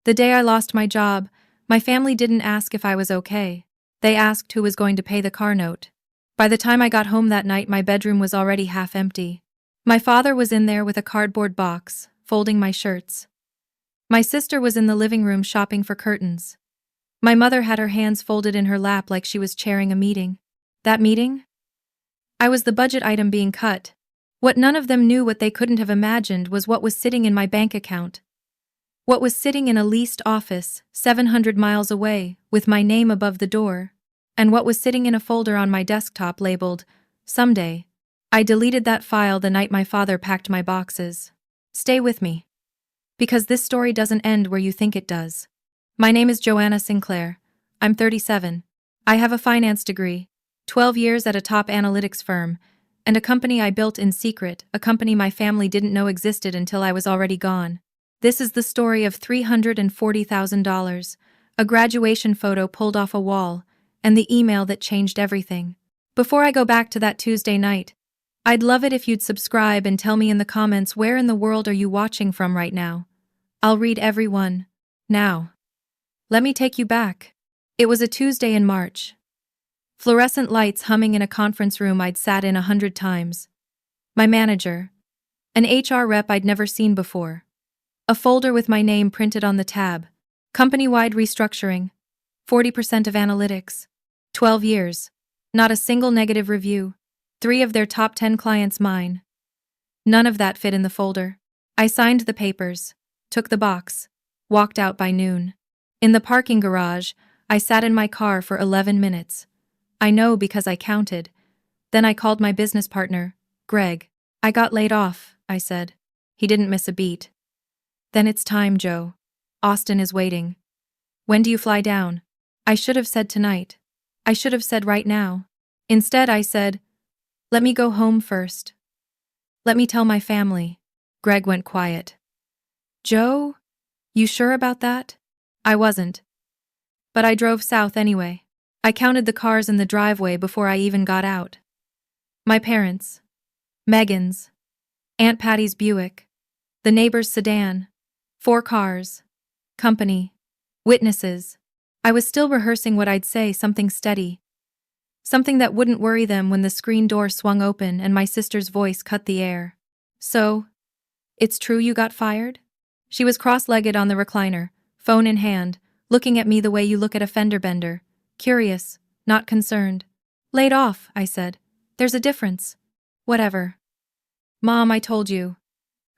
The day I lost my job, my family didn't ask if I was okay. They asked who was going to pay the car note. By the time I got home that night, my bedroom was already half empty. My father was in there with a cardboard box, folding my shirts. My sister was in the living room shopping for curtains. My mother had her hands folded in her lap like she was chairing a meeting. That meeting? I was the budget item being cut. What none of them knew, what they couldn't have imagined, was what was sitting in my bank account. What was sitting in a leased office, 700 miles away, with my name above the door. And what was sitting in a folder on my desktop labeled, Someday. I deleted that file the night my father packed my boxes. Stay with me. Because this story doesn't end where you think it does. My name is Joanna Sinclair. I'm 37. I have a finance degree, 12 years at a top analytics firm, and a company I built in secret, a company my family didn't know existed until I was already gone. This is the story of $340,000, a graduation photo pulled off a wall, and the email that changed everything. Before I go back to that Tuesday night, I'd love it if you'd subscribe and tell me in the comments where in the world are you watching from right now. I'll read every one. Now. Let me take you back. It was a Tuesday in March. Fluorescent lights humming in a conference room I'd sat in 100 times. My manager. An HR rep I'd never seen before. A folder with my name printed on the tab. Company-wide restructuring. 40% of analytics. 12 years. Not a single negative review. 3 of their top 10 clients mine. None of that fit in the folder. I signed the papers, took the box, walked out by noon. In the parking garage, I sat in my car for 11 minutes. I know because I counted. Then I called my business partner, Greg. I got laid off, I said. He didn't miss a beat. Then it's time, Joe. Austin is waiting. When do you fly down? I should have said tonight. I should have said right now. Instead, I said, let me go home first. Let me tell my family. Greg went quiet. Joe? You sure about that? I wasn't. But I drove south anyway. I counted the cars in the driveway before I even got out. My parents. Megan's. Aunt Patty's Buick. The neighbor's sedan. 4 cars. Company. Witnesses. I was still rehearsing what I'd say, something steady. Something that wouldn't worry them when the screen door swung open and my sister's voice cut the air. So, it's true you got fired? She was cross-legged on the recliner, phone in hand, looking at me the way you look at a fender bender, curious, not concerned. Laid off, I said. There's a difference. Whatever. Mom, I told you.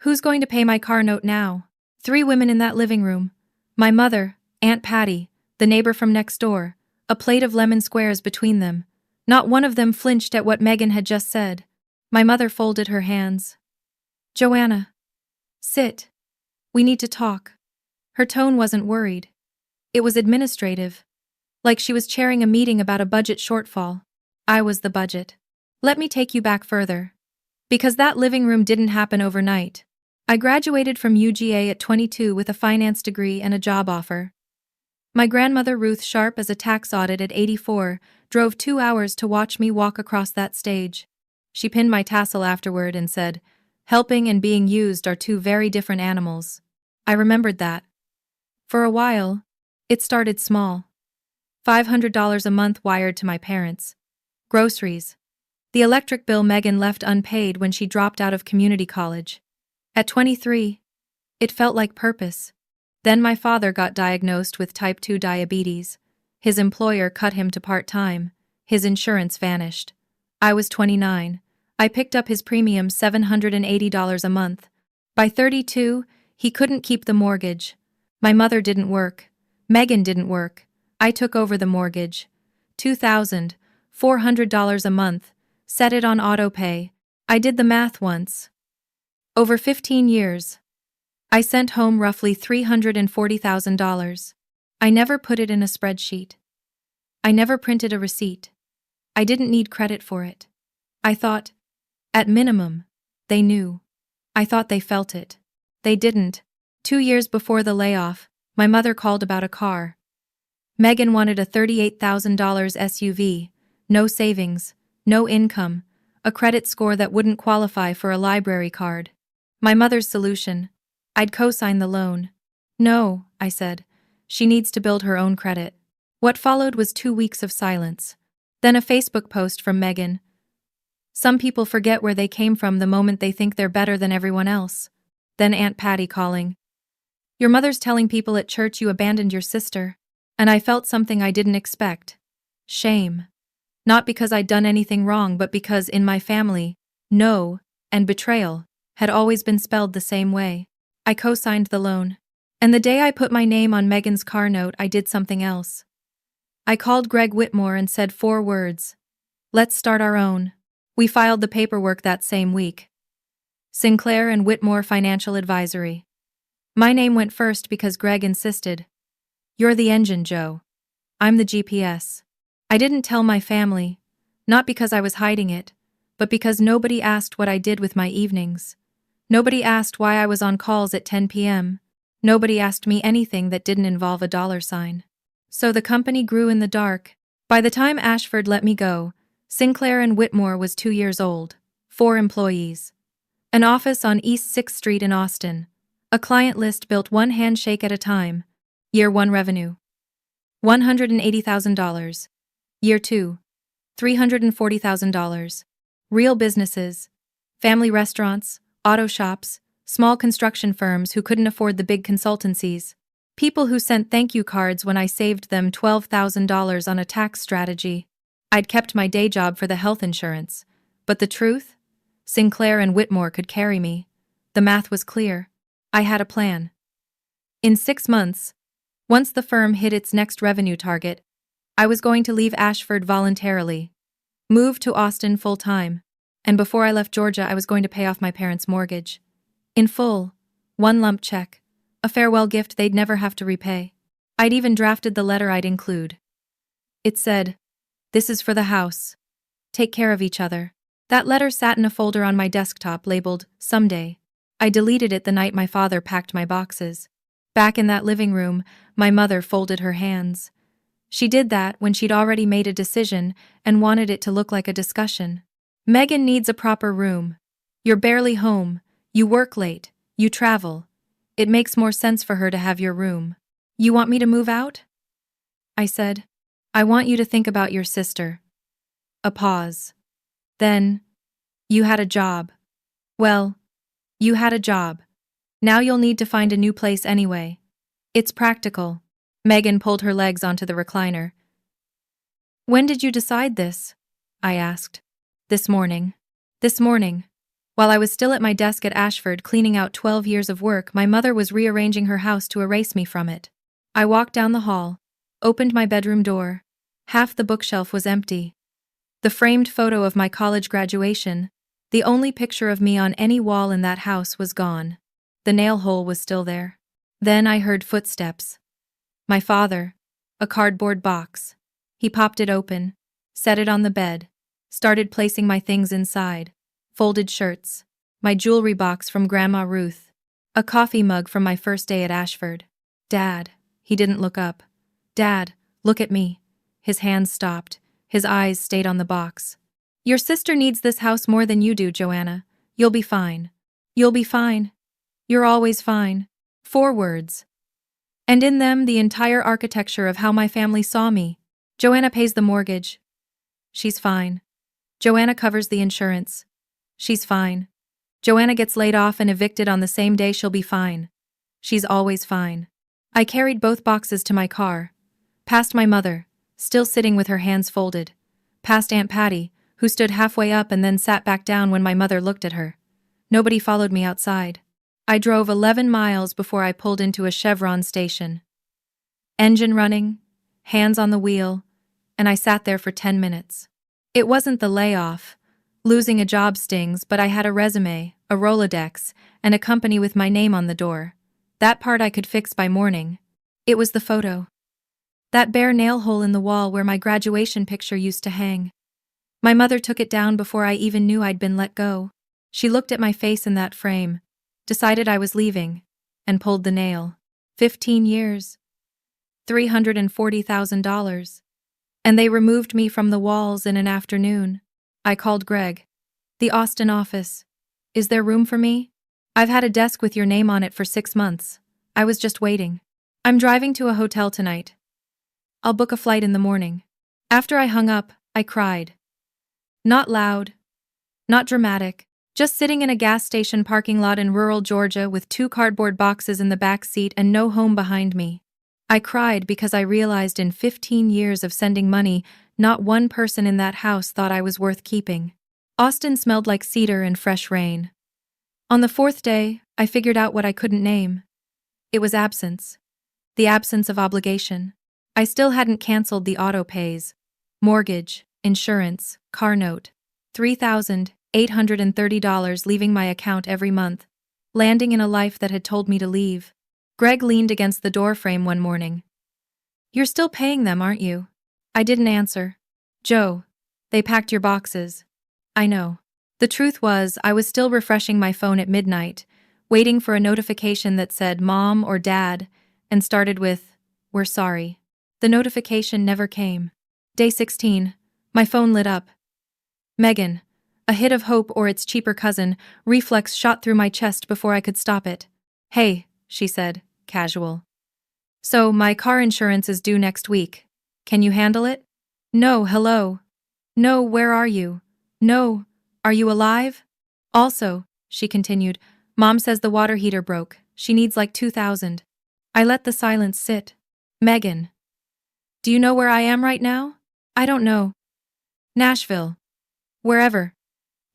Who's going to pay my car note now? 3 women in that living room. My mother, Aunt Patty, the neighbor from next door, a plate of lemon squares between them. Not one of them flinched at what Megan had just said. My mother folded her hands. Joanna. Sit. We need to talk. Her tone wasn't worried. It was administrative. Like she was chairing a meeting about a budget shortfall. I was the budget. Let me take you back further. Because that living room didn't happen overnight. I graduated from UGA at 22 with a finance degree and a job offer. My grandmother Ruth, sharp as a tax audit at 84, drove 2 hours to watch me walk across that stage. She pinned my tassel afterward and said, helping and being used are 2 very different animals. I remembered that. For a while, it started small. $500 a month wired to my parents. Groceries. The electric bill Megan left unpaid when she dropped out of community college. At 23, it felt like purpose. Then my father got diagnosed with type 2 diabetes. His employer cut him to part-time. His insurance vanished. I was 29. I picked up his premium $780 a month. By 32, he couldn't keep the mortgage. My mother didn't work. Megan didn't work. I took over the mortgage. $2,400 a month. Set it on auto pay. I did the math once. Over 15 years. I sent home roughly $340,000. I never put it in a spreadsheet. I never printed a receipt. I didn't need credit for it. I thought, at minimum, they knew. I thought they felt it. They didn't. 2 years before the layoff, my mother called about a car. Megan wanted a $38,000 SUV, no savings, no income, a credit score that wouldn't qualify for a library card. My mother's solution: I'd co-sign the loan. No, I said. She needs to build her own credit. What followed was 2 weeks of silence. Then a Facebook post from Megan. Some people forget where they came from the moment they think they're better than everyone else. Then Aunt Patty calling. Your mother's telling people at church you abandoned your sister. And I felt something I didn't expect. Shame. Not because I'd done anything wrong, but because in my family, no, and betrayal, had always been spelled the same way. I co-signed the loan. And the day I put my name on Megan's car note, I did something else. I called Greg Whitmore and said 4 words. Let's start our own. We filed the paperwork that same week. Sinclair and Whitmore Financial Advisory. My name went first because Greg insisted. You're the engine, Joe. I'm the GPS. I didn't tell my family, not because I was hiding it, but because nobody asked what I did with my evenings. Nobody asked why I was on calls at 10 p.m. Nobody asked me anything that didn't involve a dollar sign. So the company grew in the dark. By the time Ashford let me go, Sinclair and Whitmore was 2 years old, 4 employees. An office on East 6th Street in Austin. A client list built 1 handshake at a time. Year 1 revenue. $180,000. Year 2. $340,000. Real businesses. Family restaurants, auto shops, small construction firms who couldn't afford the big consultancies. People who sent thank you cards when I saved them $12,000 on a tax strategy. I'd kept my day job for the health insurance. But the truth? Sinclair and Whitmore could carry me. The math was clear. I had a plan. In 6 months, once the firm hit its next revenue target, I was going to leave Ashford voluntarily, move to Austin full-time, and before I left Georgia I was going to pay off my parents' mortgage. In full, 1 lump check, a farewell gift they'd never have to repay. I'd even drafted the letter I'd include. It said, "This is for the house. Take care of each other." That letter sat in a folder on my desktop labeled, "Someday." I deleted it the night my father packed my boxes. Back in that living room, my mother folded her hands. She did that when she'd already made a decision and wanted it to look like a discussion. Megan needs a proper room. You're barely home, you work late, you travel. It makes more sense for her to have your room. You want me to move out? I said. I want you to think about your sister. A pause. Then, you had a job. Well, you had a job. Now you'll need to find a new place anyway. It's practical. Megan pulled her legs onto the recliner. When did you decide this? I asked. This morning. This morning. While I was still at my desk at Ashford cleaning out 12 years of work, my mother was rearranging her house to erase me from it. I walked down the hall, opened my bedroom door. Half the bookshelf was empty. The framed photo of my college graduation, the only picture of me on any wall in that house, was gone. The nail hole was still there. Then I heard footsteps. My father. A cardboard box. He popped it open, set it on the bed, started placing my things inside. Folded shirts, my jewelry box from Grandma Ruth, a coffee mug from my first day at Ashford. Dad. He didn't look up. Dad, look at me. His hands stopped. His eyes stayed on the box. Your sister needs this house more than you do, Joanna. You'll be fine. You'll be fine. You're always fine. 4 words. And in them the entire architecture of how my family saw me. Joanna pays the mortgage. She's fine. Joanna covers the insurance. She's fine. Joanna gets laid off and evicted on the same day. She'll be fine. She's always fine. I carried both boxes to my car. Past my mother, still sitting with her hands folded. Past Aunt Patty, who stood halfway up and then sat back down when my mother looked at her. Nobody followed me outside. I drove 11 miles before I pulled into a Chevron station. Engine running, hands on the wheel, and I sat there for 10 minutes. It wasn't the layoff. Losing a job stings, but I had a resume, a Rolodex, and a company with my name on the door. That part I could fix by morning. It was the photo. That bare nail hole in the wall where my graduation picture used to hang. My mother took it down before I even knew I'd been let go. She looked at my face in that frame, decided I was leaving, and pulled the nail. 15 years. $340,000. And they removed me from the walls in an afternoon. I called Greg. The Austin office. Is there room for me? I've had a desk with your name on it for 6 months. I was just waiting. I'm driving to a hotel tonight. I'll book a flight in the morning. After I hung up, I cried. Not loud, not dramatic, just sitting in a gas station parking lot in rural Georgia with 2 cardboard boxes in the back seat and no home behind me. I cried because I realized in 15 years of sending money, not one person in that house thought I was worth keeping. Austin smelled like cedar and fresh rain. On the 4th day, I figured out what I couldn't name. It was absence. The absence of obligation. I still hadn't canceled the auto pays. Mortgage, insurance, car note. $3,830 leaving my account every month, landing in a life that had told me to leave. Greg leaned against the doorframe one morning. "You're still paying them, aren't you?" I didn't answer. "Joe, they packed your boxes." "I know." The truth was, I was still refreshing my phone at midnight, waiting for a notification that said Mom or Dad, and started with, "We're sorry." The notification never came. Day 16, my phone lit up. Megan. A hit of hope or its cheaper cousin, reflex shot through my chest before I could stop it. "Hey," she said, casual. "So, my car insurance is due next week. Can you handle it?" "No, hello." "No, where are you?" "No, are you alive?" "Also," she continued, "Mom says the water heater broke. She needs like $2,000. I let the silence sit. "Megan. Do you know where I am right now?" "I don't know." "Nashville. Wherever.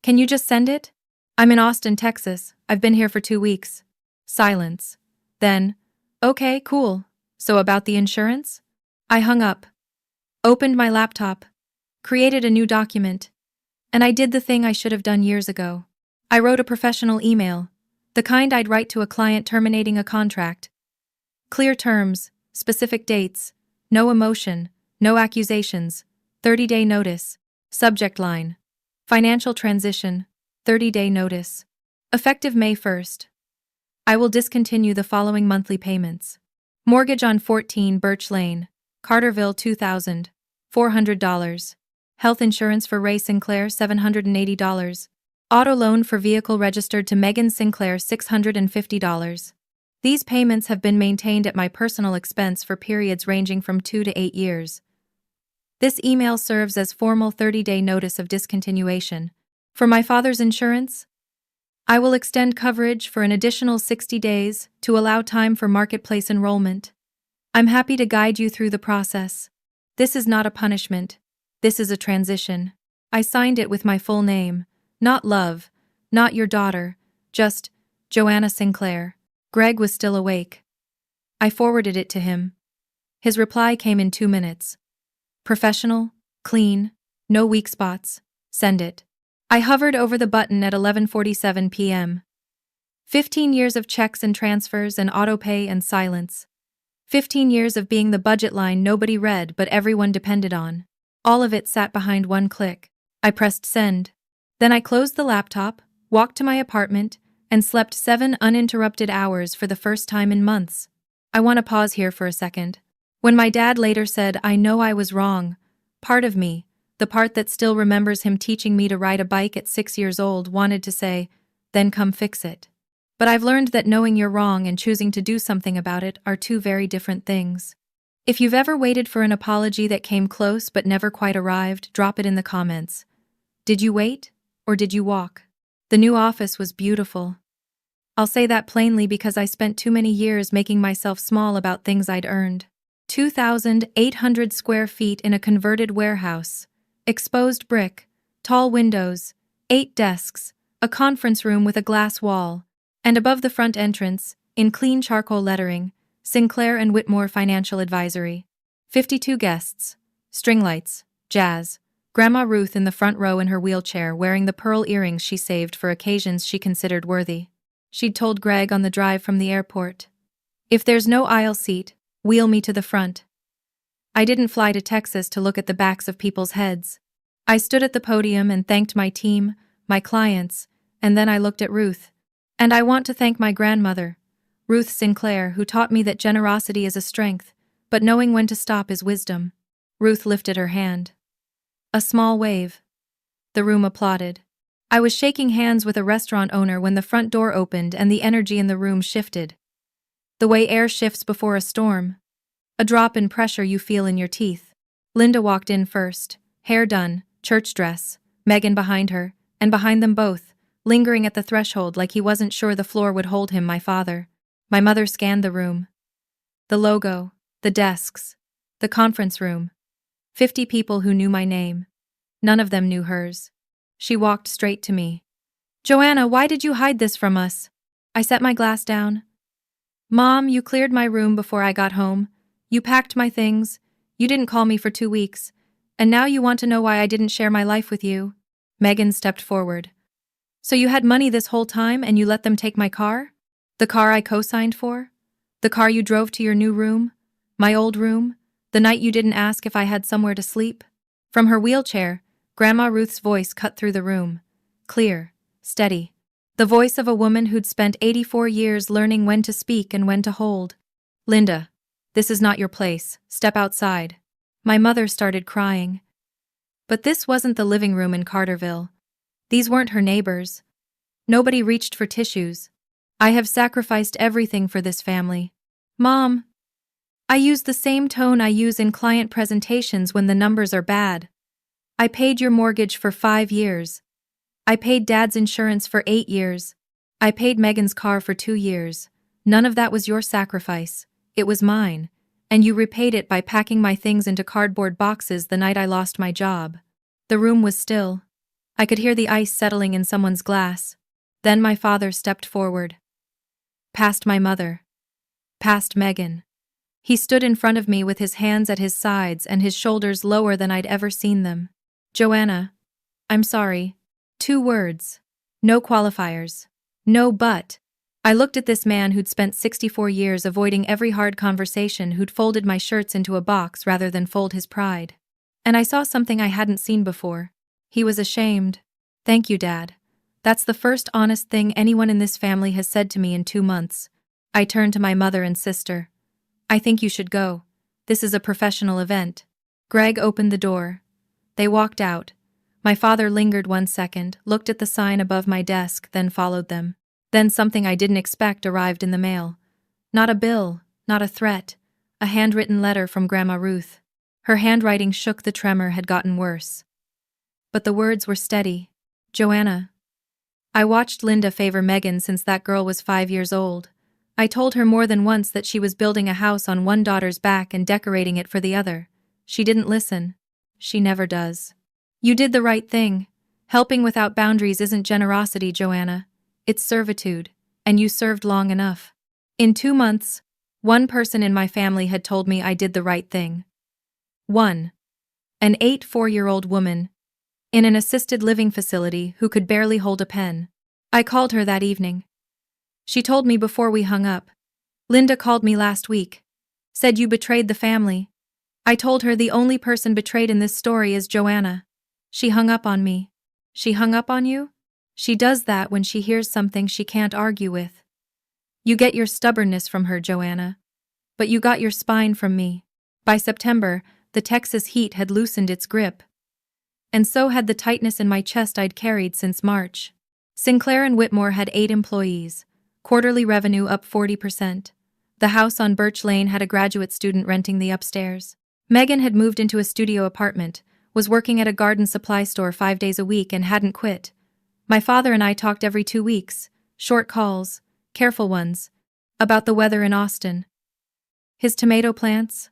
Can you just send it?" "I'm in Austin, Texas. I've been here for 2 weeks. Silence. Then, "Okay, cool. So about the insurance?" I hung up. Opened my laptop. Created a new document. And I did the thing I should have done years ago. I wrote a professional email. The kind I'd write to a client terminating a contract. Clear terms, specific dates, no emotion, no accusations, 30-day notice. Subject line. Financial transition, 30-day notice. Effective May 1st. I will discontinue the following monthly payments. Mortgage on 14 Birch Lane, Carterville $2,400. Health insurance for Ray Sinclair $780. Auto loan for vehicle registered to Megan Sinclair $650. These payments have been maintained at my personal expense for periods ranging from 2 to 8 years. This email serves as formal 30-day notice of discontinuation. For my father's insurance, I will extend coverage for an additional 60 days to allow time for marketplace enrollment. I'm happy to guide you through the process. This is not a punishment. This is a transition. I signed it with my full name. Not Love, not your daughter, just Joanna Sinclair. Greg was still awake. I forwarded it to him. His reply came in 2 minutes. Professional, clean, no weak spots. Send it. I hovered over the button at 11:47 p.m. 15 years of checks and transfers and autopay and silence. 15 years of being the budget line nobody read but everyone depended on. All of it sat behind one click. I pressed send. Then I closed the laptop, walked to my apartment, and slept 7 uninterrupted hours for the first time in months. I want to pause here for a second. When my dad later said, "I know I was wrong," part of me, the part that still remembers him teaching me to ride a bike at 6 years old, wanted to say, "Then come fix it." But I've learned that knowing you're wrong and choosing to do something about it are 2 very different things. If you've ever waited for an apology that came close but never quite arrived, drop it in the comments. Did you wait, or did you walk? The new office was beautiful. I'll say that plainly because I spent too many years making myself small about things I'd earned. 2,800 square feet in a converted warehouse. Exposed brick, tall windows, 8 desks, a conference room with a glass wall, and above the front entrance, in clean charcoal lettering, Sinclair and Whitmore Financial Advisory. 52 guests, string lights, jazz, Grandma Ruth in the front row in her wheelchair wearing the pearl earrings she saved for occasions she considered worthy. She'd told Greg on the drive from the airport, "If there's no aisle seat, wheel me to the front." I didn't fly to Texas to look at the backs of people's heads. I stood at the podium and thanked my team, my clients, and then I looked at Ruth. And I want to thank my grandmother, Ruth Sinclair, who taught me that generosity is a strength, but knowing when to stop is wisdom. Ruth lifted her hand. A small wave. The room applauded. I was shaking hands with a restaurant owner when the front door opened and the energy in the room shifted. the way air shifts before a storm. A drop in pressure you feel in your teeth. Linda walked in first, hair done, church dress, Megan behind her, and behind them both, lingering at the threshold like he wasn't sure the floor would hold him, my father. My mother scanned the room. The logo, the desks, the conference room. 50 people who knew my name. None of them knew hers. She walked straight to me. "Joanna, why did you hide this from us?" I set my glass down. "Mom, you cleared my room before I got home. You packed my things. You didn't call me for 2 weeks. And now you want to know why I didn't share my life with you?" Megan stepped forward. "So you had money this whole time and you let them take my car? The car I co-signed for? The car you drove to your new room? My old room? The night you didn't ask if I had somewhere to sleep?" From her wheelchair, Grandma Ruth's voice cut through the room. Clear, steady. The voice of a woman who'd spent 84 years learning when to speak and when to hold. "Linda, this is not your place. Step outside." My mother started crying. But this wasn't the living room in Carterville. These weren't her neighbors. Nobody reached for tissues. I have sacrificed everything for this family. "Mom." I use the same tone I use in client presentations when the numbers are bad. "I paid your mortgage for 5 years. I paid Dad's insurance for 8 years. I paid Megan's car for 2 years. None of that was your sacrifice. It was mine. And you repaid it by packing my things into cardboard boxes the night I lost my job." The room was still. I could hear the ice settling in someone's glass. Then my father stepped forward. Past my mother. Past Megan. He stood in front of me with his hands at his sides and his shoulders lower than I'd ever seen them. "Joanna, I'm sorry." 2 words. No qualifiers. No but. I looked at this man who'd spent 64 years avoiding every hard conversation, who'd folded my shirts into a box rather than fold his pride. And I saw something I hadn't seen before. He was ashamed. "Thank you, Dad. That's the first honest thing anyone in this family has said to me in 2 months." I turned to my mother and sister. "I think you should go. This is a professional event." Greg opened the door. They walked out. My father lingered 1 second, looked at the sign above my desk, then followed them. Then something I didn't expect arrived in the mail. Not a bill, not a threat, a handwritten letter from Grandma Ruth. Her handwriting shook, the tremor had gotten worse. But the words were steady. "Joanna. I watched Linda favor Megan since that girl was 5 years old. I told her more than once that she was building a house on one daughter's back and decorating it for the other. She didn't listen. She never does. You did the right thing. Helping without boundaries isn't generosity, Joanna. It's servitude, and you served long enough. In 2 months, one person in my family had told me I did the right thing. One. An 84-year-old woman, in an assisted living facility, who could barely hold a pen. I called her that evening. She told me before we hung up. Linda called me last week. Said you betrayed the family. I told her the only person betrayed in this story is Joanna. She hung up on me. She hung up on you? She does that when she hears something she can't argue with. You get your stubbornness from her, Joanna. But you got your spine from me. By September, the Texas heat had loosened its grip. And so had the tightness in my chest I'd carried since March. Sinclair and Whitmore had 8 employees. Quarterly revenue up 40%. The house on Birch Lane had a graduate student renting the upstairs. Megan had moved into a studio apartment, was working at a garden supply store 5 days a week and hadn't quit. My father and I talked every 2 weeks, short calls, careful ones, about the weather in Austin. His tomato plants?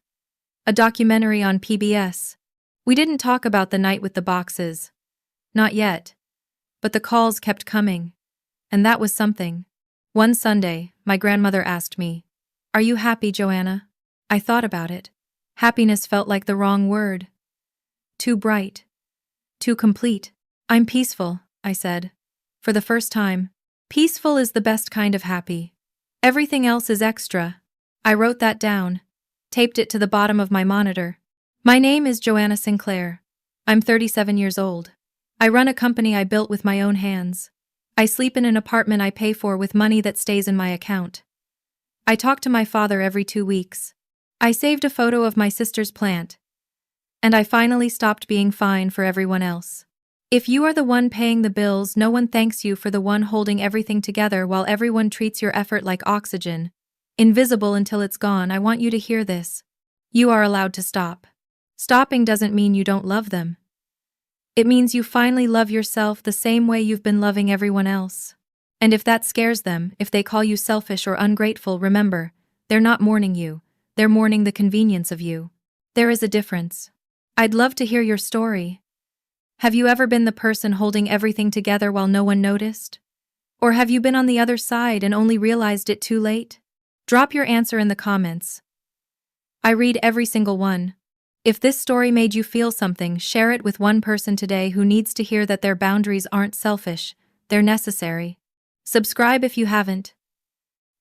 A documentary on PBS. We didn't talk about the night with the boxes. Not yet. But the calls kept coming. And that was something. One Sunday, my grandmother asked me, "Are you happy, Joanna?" I thought about it. Happiness felt like the wrong word. Too bright. Too complete. "I'm peaceful," I said. For the first time. Peaceful is the best kind of happy. Everything else is extra. I wrote that down. Taped it to the bottom of my monitor. My name is Joanna Sinclair. I'm 37 years old. I run a company I built with my own hands. I sleep in an apartment I pay for with money that stays in my account. I talk to my father every 2 weeks. I saved a photo of my sister's plant. And I finally stopped being fine for everyone else. If you are the one paying the bills, no one thanks you for the one holding everything together while everyone treats your effort like oxygen. Invisible until it's gone. I want you to hear this. You are allowed to stop. Stopping doesn't mean you don't love them. It means you finally love yourself the same way you've been loving everyone else. And if that scares them, if they call you selfish or ungrateful, remember, they're not mourning you. They're mourning the convenience of you. There is a difference. I'd love to hear your story. Have you ever been the person holding everything together while no one noticed? Or have you been on the other side and only realized it too late? Drop your answer in the comments. I read every single one. If this story made you feel something, share it with one person today who needs to hear that their boundaries aren't selfish, they're necessary. Subscribe if you haven't.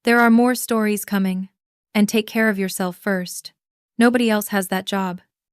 There are more stories coming. And take care of yourself first. Nobody else has that job.